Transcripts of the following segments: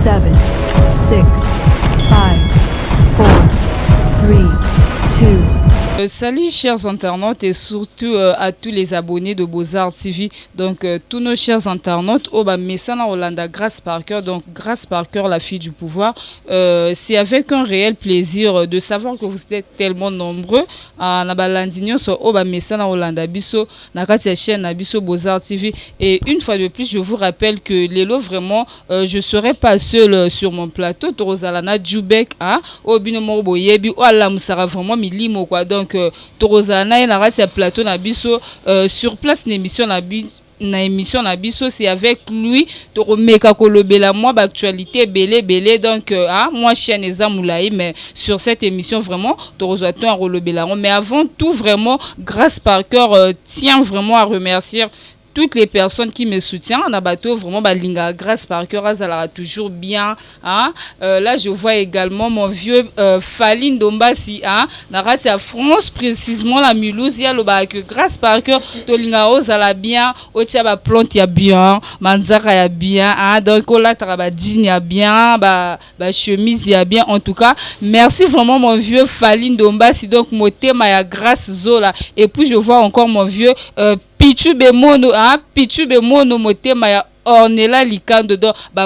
7, 6, 5, 4, 3, 2. Salut chers internautes et surtout à tous les abonnés de Beaux-Arts TV. Donc tous nos chers internautes, Messana Olanda Grace Parker, donc Grace Parker, la fille du pouvoir. C'est avec un réel plaisir de savoir que vous êtes tellement nombreux à Nabalandinho sur Messana Olanda Bisso, Nakatia chaîne Nabiso Beaux-Arts TV. Et une fois de plus, je vous rappelle que Lélo, vraiment, je ne serai pas seul sur mon plateau. Torozalana Djoubek, Obino Morboyebi, Ouala Moussara, vraiment, Milimo, quoi. Donc, Torozana et Naratia plateau Nabiso, sur place, l'émission Nabiso, c'est avec lui, Toromeka Kolobela, moi, actualité, belé, donc, moi, chaîne Moulaï, mais sur cette émission, vraiment, Torozaton à Rolobela. Mais avant tout, vraiment, Grace Parker tient vraiment à remercier toutes les personnes qui me soutiennent. En abato, vraiment, Linga Grace Parker, Azala toujours bien. Là, je vois également mon vieux Faline Dombasi. Narasi à France, précisément la Mulhouse. Il y a le que Grace Parker, Tolinga Ozala bien. Otiaba Plante, ya bien. Manzara, ya bien. Donc, Ola Tarabadine, ya bien. Chemise, ya bien. En tout cas, merci vraiment, mon vieux Faline Dombasi. Donc, Moté, Maya Grace Zola. Et puis, je vois encore mon vieux Pichu Bemono Motema ya Ornella Likando.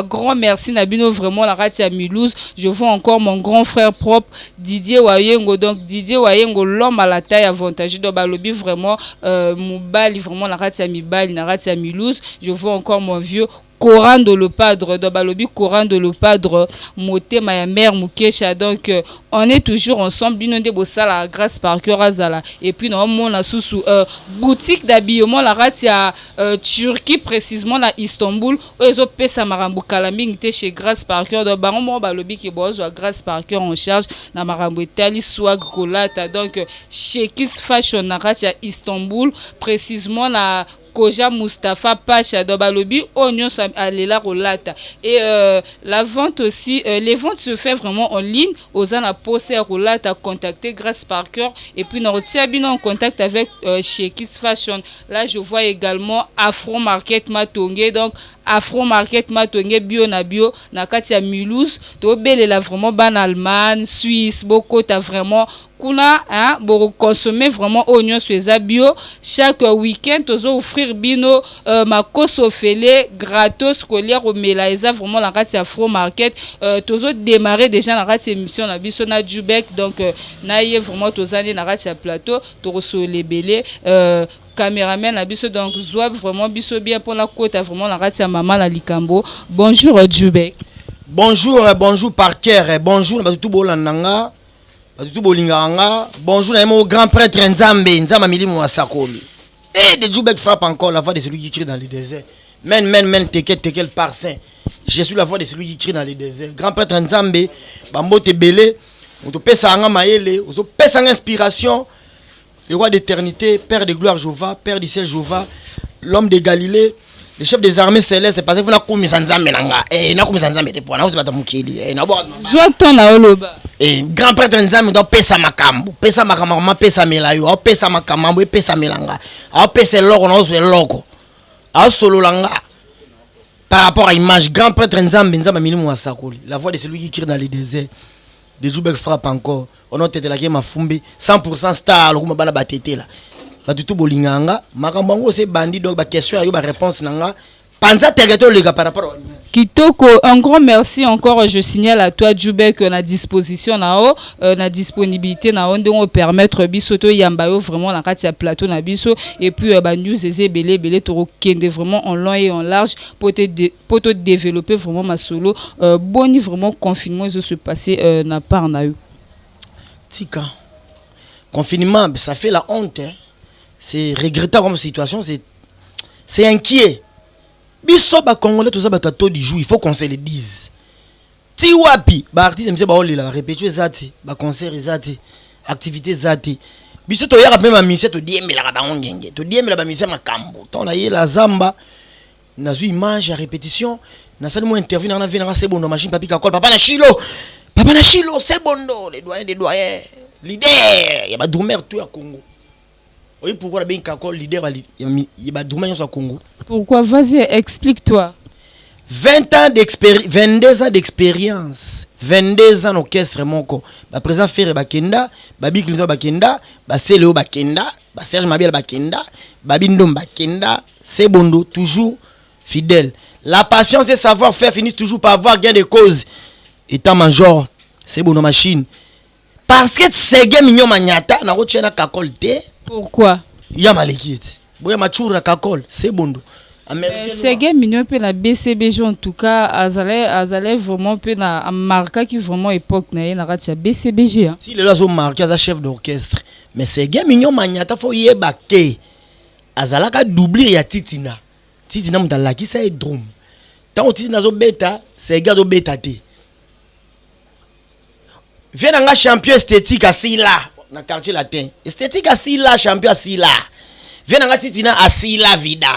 Grand merci Nabino, vraiment la ratia Mulhouse. Je vois encore mon grand frère propre Didier Wayengo. Donc Didier Wayengo, l'homme à la taille avantagée. Donc lobby vraiment Moubali, vraiment la ratia Mibali, la ratia Mulhouse. Je vois encore mon vieux Coran de le Padre, Dobalobi Coran de le Padre, Moté ma mère Moukesha. Donc on est toujours ensemble, Bino de Bossala, Grace Parker Azala. Et puis normalement on a sous boutique d'habillement la ratia Turquie, précisément à Istanbul. Ils ont payé sa marambo Kalaming chez Grace Parker. Donc baron Balobi qui bosse Grace Parker en charge na marambo Italie swag kolata. Donc chez Kiss Fashion na ratia Istanbul, précisément la Koja Mustafa Pacha Dobalobi Oignon Alela Rolata. Et la vente aussi, les ventes se fait vraiment en ligne. Aux ana posé Rolata, contacter Grace Parker. Et puis nous retirons en contact avec chez Kiss Fashion. Là je vois également Afro Market Matongé. Donc Afro Market Matongé bio na bio na katia Mulhouse. To belle la vraiment ban Allemagne, Suisse, beaucoup t'as vraiment kuna pour consommer vraiment oignon sueza bio. Chaque week-end tozo offrir bino ma kosofele gratos scolaire au melaisa vraiment la katia Afro Market. Tozo démarrer déjà la katia émission na biso na Djoubek. Donc naie vraiment tozane na katia plateau to les belé caméraman la biso. Donc zoa vraiment biso bien pour la côte vraiment la katia maman la likambo. Bonjour Djoubek. Bonjour Parker, bonjour tout bolandanga. Bonjour mon grand prêtre Nzamba Milimo Wasakoli. Et de Djoubek frappe encore la voix de celui qui crie dans le désert. Men, tekel par saint. Je suis la voix de celui qui crie dans le désert. Grand prêtre Nzambe, Bambo te belé, on te pèse à maele, on te pèse en inspiration. Le roi d'éternité, Père de gloire Jéhovah, Père du ciel Jéhovah, l'homme de Galilée, le chef des armées célestes, parce que vous n'avez pas mis Nzambe nanga. Et n'a pas mis Nzambe te pour na pas mukeli. Et na bo. Zoaton na oloba. Et grand prêtre Nzambe doit pesa makambo, ma pesa melayo, o pesa makambo et pesa melanga. O pesa loko na ozwe loko. A solo langa. Par rapport à l'image, grand prêtre Nzambe Milimo Wasakoli, la voix de celui qui crie dans les déserts. De Djoubek frappe encore. On a été là qui m'a fumé 100% star le bala batete là. Batutu bolinganga, makambango c'est bandit donc ba question ayo ba réponse nanga. Panza territoire les gars par rapport Kitoko, un grand merci encore. Je signale à toi Djoubek na disposition na disponibilité na on permettre bisoto yambayo vraiment la katia plateau na biso et puis news belé toro kende vraiment en long et en large pour te développer vraiment ma solo boni vraiment confinement se passer na part na eu. Tika. Confinement, ça fait la honte hein. C'est regrettable comme situation, c'est inquiet. Biso ba congolais tout ça ba taux du jour, il faut qu'on se le dise. Ti wapi ba artiste monsieur ba olela répéter zati, ba concert zati, activité zati. Biso to yaka même mission to diemela ba ngenge, to diemela ba mission makambo. To na ye la zamba na zu image à répétition, na salle mo interview na vie na c'est bon machine papi kakol papa na Chilo, c'est bondo les doyens, leader, ya ba dormir tout à Congo. Oui, pourquoi la bien kakol leader il ba dormir sur Congo. Pourquoi? Vas-y, explique-toi. 22 ans d'expérience. 22 ans d'orchestre moko. Ba président Ferre Bakenda, Babi Clinton Bakenda, ba Seleo Bakenda, ba Serge Mabiel Bakenda, Babi Ndom Bakenda, c'est Bondo, toujours fidèle. La patience et savoir-faire finissent toujours par avoir gain de cause. État-major, c'est Bondo machine. Parce que c'est gars mignon magnata, na rochena kakol te. Pourquoi? Ya malekit. Boya machura kakol, c'est Bondo. C'est gars mignon peu na BCBG en tout cas, azale vraiment peu na marqué qui vraiment époque na ratia BCBG. Si les gens ont marqué as chef d'orchestre, mais c'est gars mignon magnata faut yeba ke. Azala ka doubler ya Titina. Titina mutala ki sa drum. Tant Titina zo beta, c'est gars do beta te. Viens dans un champion esthétique assis là, dans le quartier latin. Esthétique assis là, champion assis là. Viens dans un Titina assis là, vida.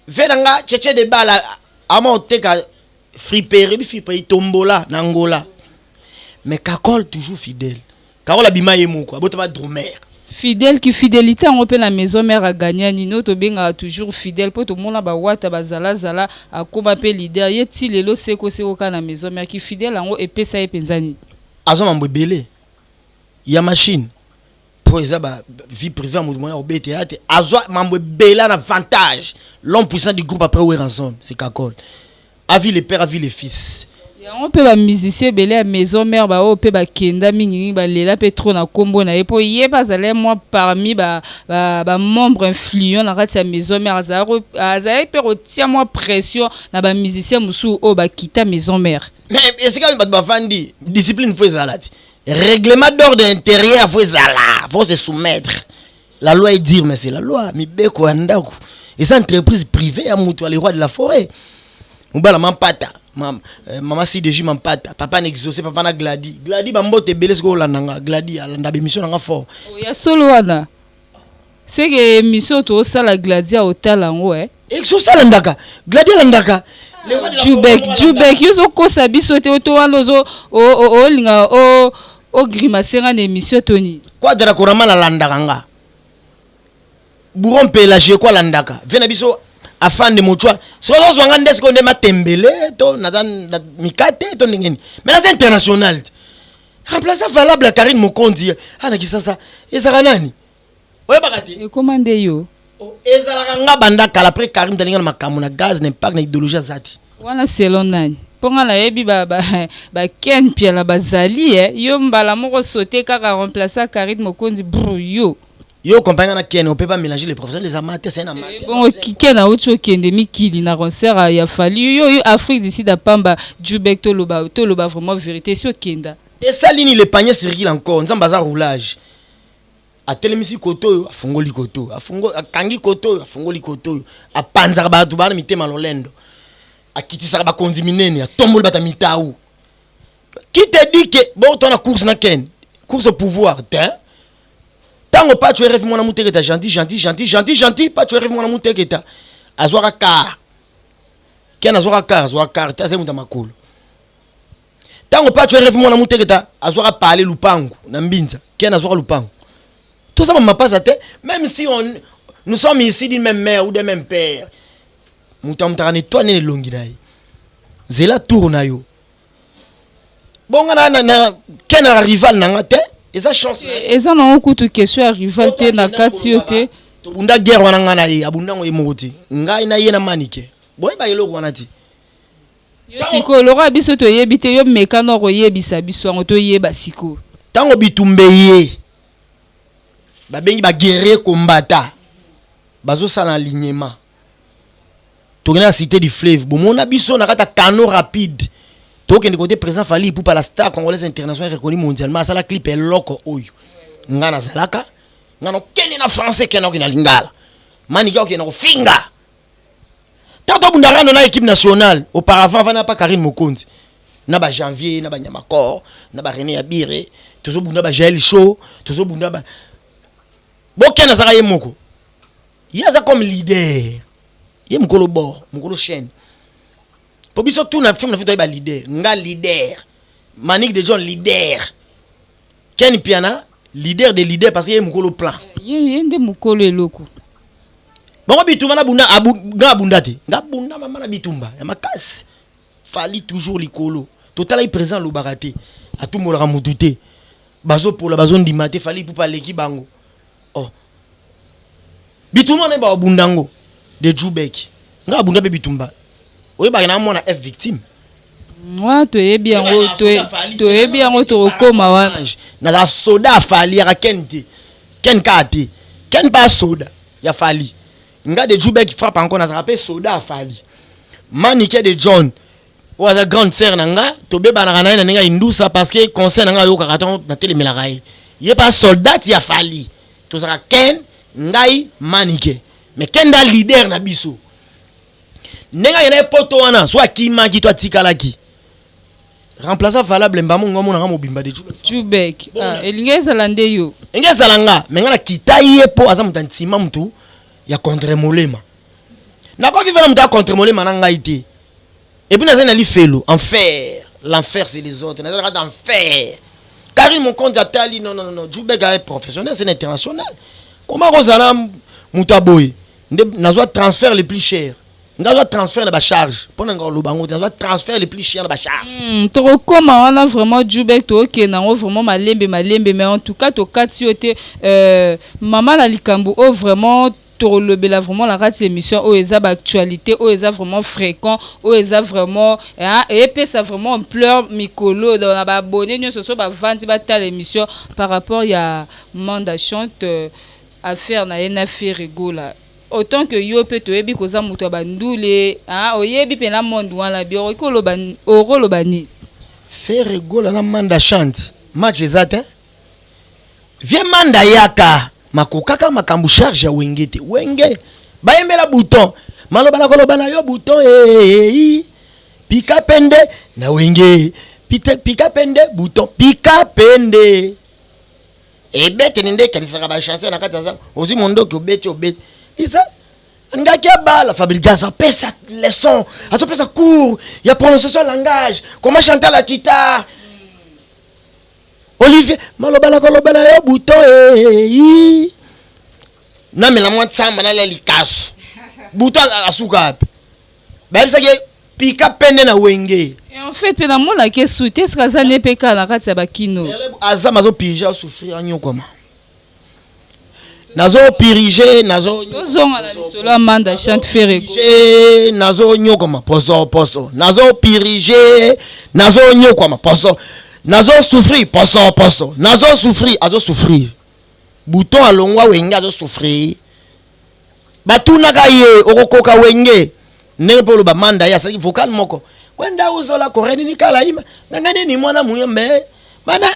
Viens dans un tchétché de bal à monter ka friperie, friperie tombola, nangola. Mais Kakol toujours fidèle. Kakol abima yemoko, abotama drummer. Fidèle qui fidélité on peut la maison mère a gagné nino to benga toujours fidèle pour tout le monde ba wata bazala zala a koma pe leader yeti lelo seko seko kana maison mère qui fidèle en et pesa e penzani. Azo mambo belé. Il y a machine. Pour exemple, vie privée à mon au BTA, azo mambo belé un avantage. L'homme puissant du groupe après où est rançon, c'est Kakol. Avis les pères, avis les fils. On peut ba musicien belé à maison mère ba o pe ba kenda mingi ba lela pe trop na combo na epo ye ba zale moi parmi ba membre influent na rate ya maison mère azare pe retia moi pression na ba musicien musu o ba kita maison mère. Mais est-ce que ba fandi discipline faut zalati. Règlement d'ordre intérieur faut zala, faut se soumettre. La loi est dire mais c'est la loi, mi beko andako. Et c'est entreprise privée à mutu les rois de la forêt. Mubala mampata. Maman si déjà mampata papa n'exaucé papa na gladi bambote belé ko landanga gladi alanda émission nga fort ya solo wana c'est que émission to sala gladi a hotel ngo exaucé landaka gladi landaka Jubek yoso ko sabi sote to wana zo o linga o grimacer en émission toni quoi de la korama la landaka nga buron pelage ko landaka vena biso afin de mochwa so lo zwanga ndesko nde matembele to na mikate to ngeni mais là c'est international remplacer valable à Karine Mokondi ana kisasa ezaka nani oye bakati e commande yo ezalaka nga banda kala après Karine dalinga na makamu na gaz n'impact na idéologie azati wana selon nani ponga la yebi ba ken pia la bazali yo mbala moko sauter kaka remplacer Karine Mokondi brouyo. Yo compagnon na Ken, on peut pas mélanger les professionnels les amateurs, c'est un amateur. Bon Ken a autre kende mikili na concert ya fallu yo Afrique d'ici da pamba Jubek to loba vraiment vérité sur Kenda. Et ça ligne le panier circule encore, nzamba za roulage. A telemisi koto a fongoli koto, a fongo a kangi koto, a fongoli koto, a panza ba tu bana mitema lolendo. A kitisa ba konzi minene, a tombol bata mitau. Qui te dit que bon ton la course na Ken, course au pouvoir, hein? Tango pas tu rêves mon amour ta gentil pas tu rêves mon amour ta azwara car ken azwara car ta zemu ta makolo tango pas tu rêves mon amour ta azwara parler lupangu na mbinza ken azwara lupangu tout ça m'a pas até même si nous sommes ici d'une même mère ou d'un même père mutamtara ne toi ne longi dai zela tourna yo bonga na ken a rival na ngate eza chance eza na okutu question ya rivalité na kati yote to bunda guerre wana ngana ye abunda ngo emoti ngai na ye na manike boy ba yelo wana ti yo siko lora biso to yebite yo mekano ro yebisa biso ngo to yeba siko tango bitumbe ye ba bengi ba guerrier combattant bazo sala alignement to na cité du fleuve bon mona biso na kata canot rapide. Donc, il côté présent Fali pour la star congolaise internationale reconnue mondialement. Ça la clip est loco oyo. Ngana zalaka. Ngana kene na français kene na lingala. Maniga kene na finga. Tanto bundarano na équipe nationale. Auparavant, va n'a pas Karine Mokondi. Na ba Janvier, na ba Nyamakor, na ba René Abiré. Tozo bunda ba Jaël Show. Tozo bunda ba. Bon kene zaka ye moko. Yaza comme leader. Ye mukolo bord, mukolo chaîne. Pour biso tout na film na fito ba leader nga leader Manique de John leader Ken Piana leader des leaders parce qu'il y a mukolo plan yende mukolo eloko Bon bitumba na bunda nga bunda te. Nga bunda mama na bitumba. Ya makasi. Fali toujours likolo. Total est présent lo baraté. A tout mola mututé. Bazo pour la bazo ndimate fali pour parler ki bango. Oh. Bitumba ne ba bundango de Jubek. Nga bunda be bitumba. Oye ba na mona F victime. Ouais, tu es bien tu recoma wana. Na la soda fali ya kente. Ken kate. Ken pas soda. Ya fali. Nga de Jubek frappe encore na rappelle soda fali. Manique de John. Ou à la grande sœur nanga, tobe banana na nga indusa parce que conseil nanga yo karaton na télé melaraï. Il est pas soldat ya fali. To sera ken ngai manique. Mais ken da leader na biso. Nenga yana poto wana soit kima ki to tikalaki. Remplaçant valable mbamo ngomo na mobimba de Jubek. Ah, elinga zalande yo. Enga zalanga, menga na kitaye po aza mutantima mtu ya contre molema. Na kwa vivre na mtu contre molema na ngai te. Et puis, nous avons fait l'enfer. L'enfer, c'est les autres. Nous avons l'enfer. Karim, mon compte d'Atali, non. Djoubeg est professionnel, c'est international. Comment Rosana Moutaboy, nous avons transfert les plus chers. Nous avons transfert de la charge. Nous avons transfert les plus chers de la charge. Tu recommandes on a vraiment Djoubeg, tu ok, non, vraiment malembe, mais en tout cas, tu as maman la likambu, oh, vraiment. Le bela vraiment la radio émission où ils ont actualité où ils ont vraiment fréquent où ils ont vraiment et puis ça vraiment on pleure micolo dans la abonné nous ce soit ba vendre ba telle émission par rapport il y a mandat chante affaire na une affaire rigola autant que yo peut to ebi koza muto ba ndule oyebi pe na monde wana bi ko lo ban oro lo bani faire rigola na mandat chante match ezate viens manda yaka makokaka makambu charge ya wengete wenge bayembela bouton maloba na koloba na yo bouton pika pende na wenge pika pende bouton pika pende ebete nende kanisaka ba chanson na kataza ozi mondoki obeti isa ngaki bala fabrication pesa leçon aso pesa cours ya prononciation langage comment chanter la guitare Olivier, malobala kolobala yo bouton na mela mwa tsamba na leli kasu. Bouton asuka. Ba bisa ke pika pende na wenge. En fait, pe na mona ke souté ce kaza ne peka na kati ya bakino. Aza mazo pirija souffrir anyo koma. Nazo pirije nazo zonga na lisolo manda chante ferego. Nazo nyokoma poso. Nazo pirije nazo nyokoma poso. Nazo souffrir poso nazo souffrir azo souffrir bouton alongwa wenge azo souffrir batuna kaye okokoka wenge nene polo ba manda ya saki vocal moko wenda uzola koreni ni kala ima ngane ni mwana muyembe bana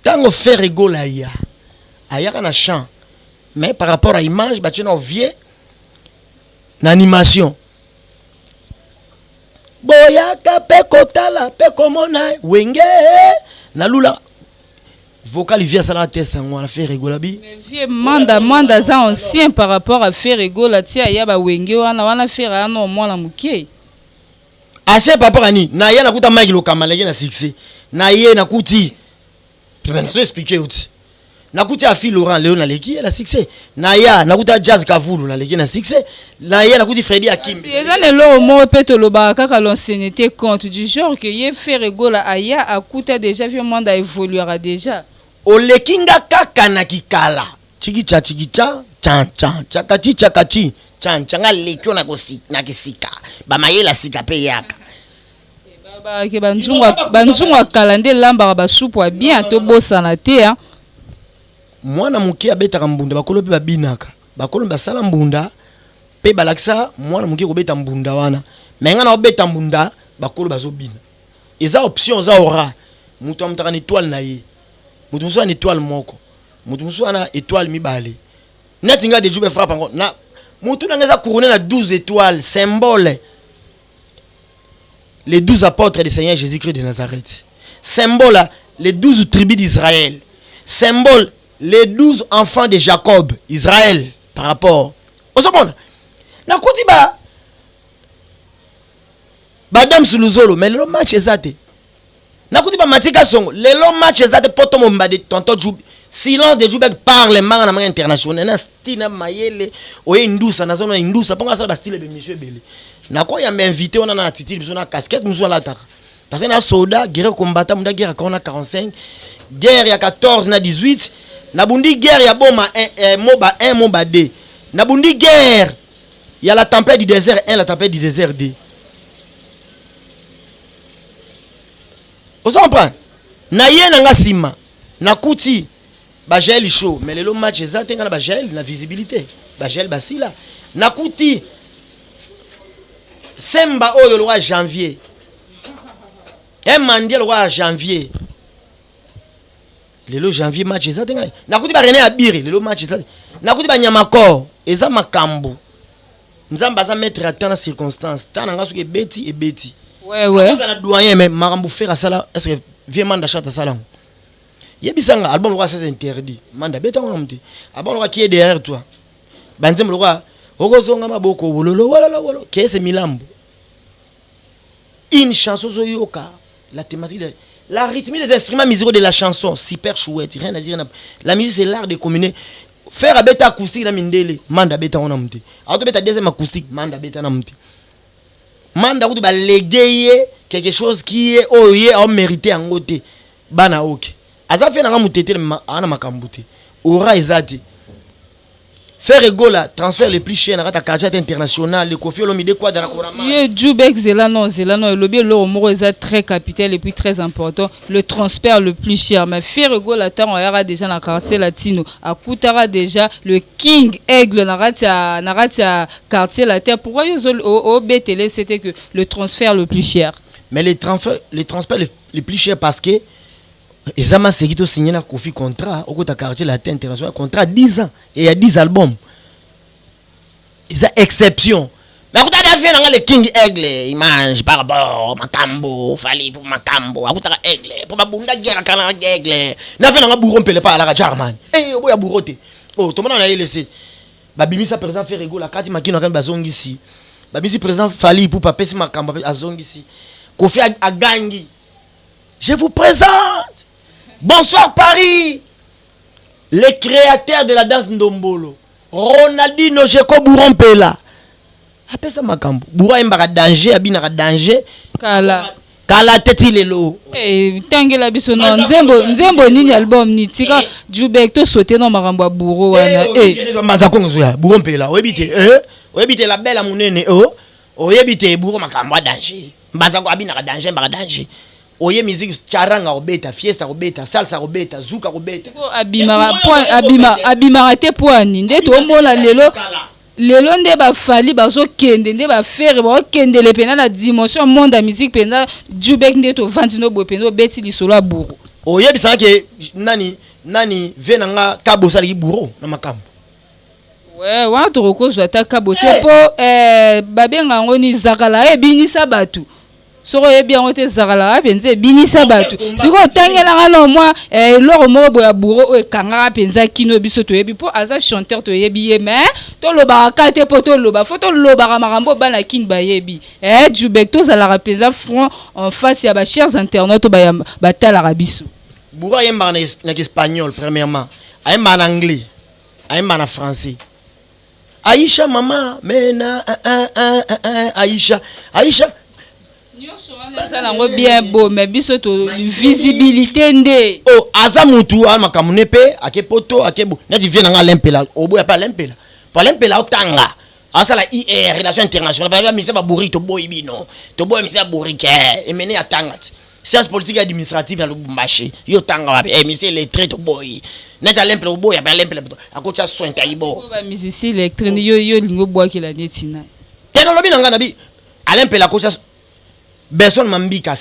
tango faire rigola ya ayaka na chant mais par rapport à image batuna vieux na animation boyaka pe kotala pe komona wenge na lula vocal via ça la test on a fait rigola bi vieux manda za ancien par rapport à faire rigola tia ya ba wenge wana faire no mwana mukie assez par rapport à ni na ya nakuta Mike Lokamalege na succès na ye nakuti tu vas nous expliquer autre nakuti a fille Laurent Léon na leki la succès na ya nakuta Jazz Kavulu na leki na succès na ya nakuti Freddy Akim si eza le lo mo peut lo ba kaka l'ancienneté compte du genre que ye fait rigola aya akuta déjà vieux monde a évoluera déjà o lekinga kaka na kikala chikicha chakachi changa lekyo na kisika ba mayela sika pe yaka ba ke banjungwa kalande lamba ba soupe bien to bosana te hein mwana muke abeta mbunda bakolo pe babinaka bakolo basala mbunda pe balakisa mwana muke ko beta mbunda wana menga na obeta mbunda bakolo bazobina eza option za ora mutu amtaka ni étoile na ye mutu muso na étoile moko mutu muso na étoile mibale netinga de Djoubé frappe encore na mutu na ngeza couronné na 12 étoiles symbole les 12 apôtres du Seigneur Jésus-Christ de Nazareth symbole les 12 tribus d'Israël symbole les 12 enfants de Jacob, Israël, par rapport. Au second, na kuti Badam Suluzolo, mais le match est zate. Na kuti Matika Songo, le long match est zate poto momba de tonton silence de Djoubek parle manga na manga international na stina mayele oye indusa na zona indusa ponga sala ba style be monsieur belé na ko ya m'invité on a titili biso na casquette biso la taka parce que na soda guerre combattant munda guerre na 45 guerre ya 14 na 18 na bundi guerre ya boma moba 1 moba 2 na bundi guerre ya la tempête du désert 1 la tempête du désert 2 on comprend na ye na nga sima na kuti ba gel chaud mais le match exact nga na ba gel na visibilité ba gel basila na kuti semba oyo le roi janvier un mandier le roi janvier le janvier match exact nga na kuti ba René Abiri le match exact na kuti ba Nyamakor eza makambo nzamba za mettre à temps na circonstance tant nga suke beti et beti ouais ça na doyen mais makambo faire ça est-ce que vieux manda chata salam yebisanga album le roi c'est interdit manda beta on mti album le roi qui est derrière toi banzem le roi okozonga maboko wololo wololo wololo que c'est milambo une chanson zoyoka la thématique la rythmique des instruments musicaux de la chanson super chouette rien à dire la musique c'est l'art de communier faire a beta acoustique na mindele manda beta on mti auto beta deuxième acoustique manda beta na mti manda kuti ba léguer quelque chose qui est oye on mérité en côté bana ok aza fait na mutete ana makambuté aura ezati faire egola transfert le plus cher na kata carte international le Koffi Olomide quoi dans la Korama ye Djoubek zelano le lobby le mot est très capital et puis très important le transfert le plus cher mais faire egola tant on aura déjà na quartier latino à Koutara déjà le King Aigle na ratia quartier latin pourquoi au BTL c'était que le transfert le plus cher mais les transferts les plus chers parce que Ezama Segito signé na Koffi contrat au côté quartier latin international contrat 10 ans et il y a 10 albums. C'est exception. Mais quand tu as fait le King Aigle, image par rapport Makambo, fallait pour Makambo, à côté Aigle, pour ma bunda guerre à Aigle. N'a fait un bourron pele pas à la German. Eh, oh, ya bourroté. Oh, tout le monde a laissé. Babimi sa présent fait rigolo la carte makino kan bazongi ici. Babimi si présent fallait pour papa si Makambo a zongi ici. Koffi a gangi. Je vous présente. Bonsoir Paris, les créateurs de la danse Ndombolo, Ronaldinho Jeko Bourron Pela. Appelle ça Makambo. Bourra mbaka danger, abinaka danger. Kala teti lelo. Eh, tangela biso non nzembo nini album ni tika Djoubek to sauter non makambo bourro wana. Eh, mazakongo zoya, Bourron Pela. Oyebite, oyebite la belle amunene oyebite bourro makambo danger. Mbazako abinaka danger, mbaka danger. Oye musique charanga obeta fiesta obeta salsa obeta zuka obeta abimara te poani nde to mona lelo nde ba fali bazo kende nde ba faire ba kende le pena na dimension monde de musique pena Djoubek nde to vantino bo pena beti li solo aburu oye bisanga ke nani venanga kabo sali buro na makambo ouais wa to ko jota kabo c'est po babenga ngoni zakala ebinisa batu soko yebi yango te zakala penze binisa batu siko tangela ngalo moi loro moko boya bourreau o kangaka penza kino biso to yebi po aza chanteur to yebi ye mais to loba ka te po to loba photo loba makambo bana kin ba yebi Djoubek to zala penza front en face ya ba chers internautes ba tala biso bourreau yemba na espagnol premièrement ayemba en anglais ayemba en français Aïcha maman mena Aïcha Nyoso bien beau mais biso to visibilité ndé oh azamutu amakamune pe akepoto akebu nati vient nga lempela oboya pa lempela pa lempela otanga asala IR relation internationale ba mise ba burrito boy bino to boy mise burrike emene atanga science politique administrative na Lubumbashi yo tanga wa mise les traits boy neta lempela oboya pa lempela akocha soin taibo ba musicien électronique yo lingo bois ki la netina teno lobi nga nabi alempela kocha Besson mambika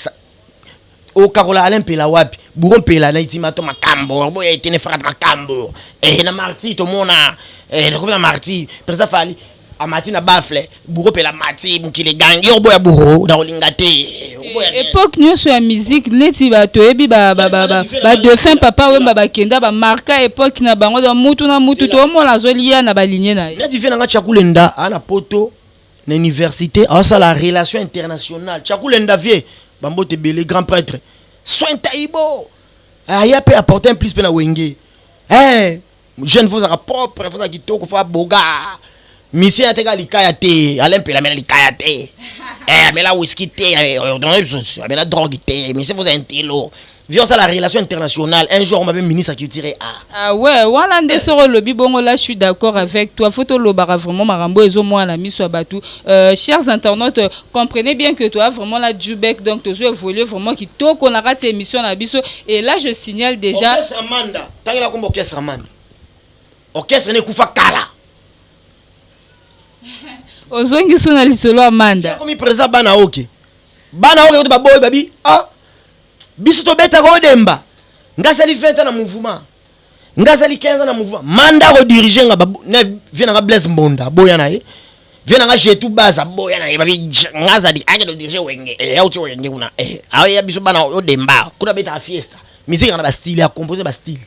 o karola alempela wapi Bourron Pela na itima to makambo boya itene frappe makambo na marti to mona na comme marti presa fali a matina bafle Bourron Pela mati mukile gangi o boya bourro na olingate époque nyonso ya musique leti ba to ebi ba de fin papa we ba kenda ba marka époque na bango do mutu na mutu to mona zolia na ba ligne na na dife na nga chakulenda ana poto na université à la relation internationale Chakulenda vie bambote belé grand prêtre soin taibo aya peut apporter un plus pena wenge Eh, jeune faut ça propre, faut ça kitoko, faut boga. Mission ateka likaya te, alempe la mena likaya te. Mais la whisky te, mais la drogue te, mais c'est vous un télo. Viens ça la relation internationale. Un jour on m'avait ministre qui tirait Ah ouais, voilà nde soro lobby bongo là je suis d'accord avec toi. Photo lobara vraiment marambo ezo moi la mise sur batou. Chers internautes, comprenez bien que toi vraiment la Djubek donc tu as évolué vraiment qui to qu'on a raté émission la biso et là je signale déjà orchestre Amanda. Tant qu'il a comme orchestre Amanda. Orchestre ne kufa kala. ozongi sona lisolo Amanda. Comme président bana OK. Bana OK to baboy babi. Ah. Biso to beta ko demba. Ngazali 20 ans na mouvement. Ngazali 15 ans na mouvement. Manda ko diriger nga babu ne vient nga Blaise Mbonda boya na ye. Vient nga Jetou Baza boya na ye babi ngazali anya do diriger wenge. Ya uti wenge kuna. Ah ya biso bana o demba. Kuna beta fiesta. Musique na ba style ya composer ba style.